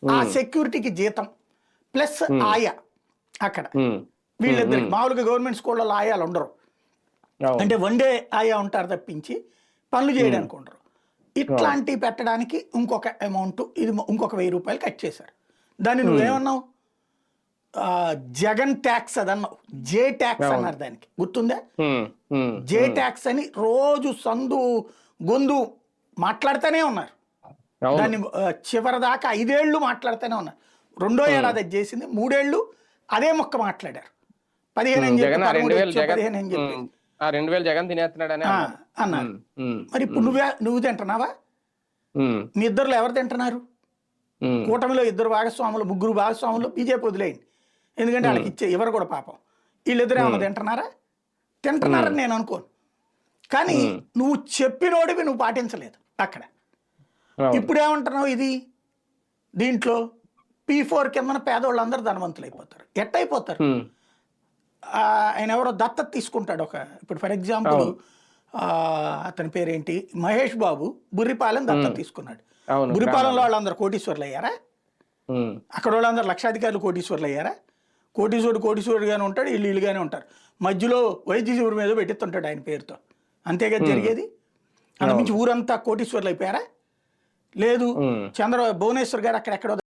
ఆ సెక్యూరిటీకి జీతం ప్లస్ ఆయా అక్కడ ఉమ్, వీళ్ళిద్దరికి. మామూలుగా గవర్నమెంట్ స్కూళ్ళలో ఆయాలు ఉండరు, అవును. అంటే వన్డే ఆయా ఉంటారు తప్పించి పనులు చేయడానికి ఉండరు. ఇట్లాంటివి పెట్టడానికి ఇంకొక అమౌంట్, ఇది ఇంకొక 1000 రూపాయలు కట్ చేశారు. దాన్ని నువ్వేమన్నావు? జగన్ ట్యాక్స్ అదన్నావు, జే ట్యాక్స్ అన్నారు దానికి, గుర్తుందా? ఉమ్, ఉమ్, జే ట్యాక్స్ అని రోజు సందు గొందు మాట్లాడుతూనే ఉన్నారు. అవును. దాన్ని చివరి దాకా 5 ఏళ్ళు మాట్లాడుతూనే ఉన్నారు. రెండో ఏడాది అది చేసింది, 3 ఏళ్ళు అదే మొక్క మాట్లాడారు. 15 అని చెప్పి, జగన్ ఆ 13 2000 జగన్ 15 అని చెప్పి ఆ 2000 జగన్ తినేస్తున్నాడని అన్నారు. మరి ఇప్పుడు నువ్వు తింటున్నావా? మీ ఇద్దరులో ఎవరు తింటున్నారు? కూటమిలో 2 భాగస్వాములు, 3 భాగస్వాములు బీజేపీ వదిలేయండి, ఎందుకంటే వాళ్ళకి ఎవరు కూడా పాపం, వీళ్ళిద్దరు ఏమన్నా తింటున్నారా? తింటున్నారని నేను అనుకోను. కానీ నువ్వు చెప్పినోడివి నువ్వు పాటించలేదు అక్కడ. ఇప్పుడు ఏమంటున్నావు? ఇది దీంట్లో P4 కింద పేదవాళ్ళందరూ ధనవంతులు అయిపోతారు. ఎట్టయిపోతారు? ఆయన ఎవరో దత్తత తీసుకుంటాడు ఒక, ఇప్పుడు ఫర్ ఎగ్జాంపుల్ అతని పేరేంటి, మహేష్ బాబు బుర్రిపాలెం దత్తత తీసుకున్నాడు. బుర్రిపాలెంలో వాళ్ళందరూ కోటీశ్వర్లు అయ్యారా? అక్కడ వాళ్ళందరూ లక్షాధికారులు కోటీశ్వర్లు అయ్యారా? కోటీశ్వరుడుగానే ఉంటాడు, ఇల్లుగానే ఉంటారు. మధ్యలో వైద్య శిబిరం మీద పెట్టిస్తుంటాడు ఆయన పేరుతో, అంతేగా జరిగేది. అంతకుమించి ఊరంతా కోటీశ్వర్లు అయిపోయారా? లేదు. భువనేశ్వర్ గారు అక్కడెక్కడో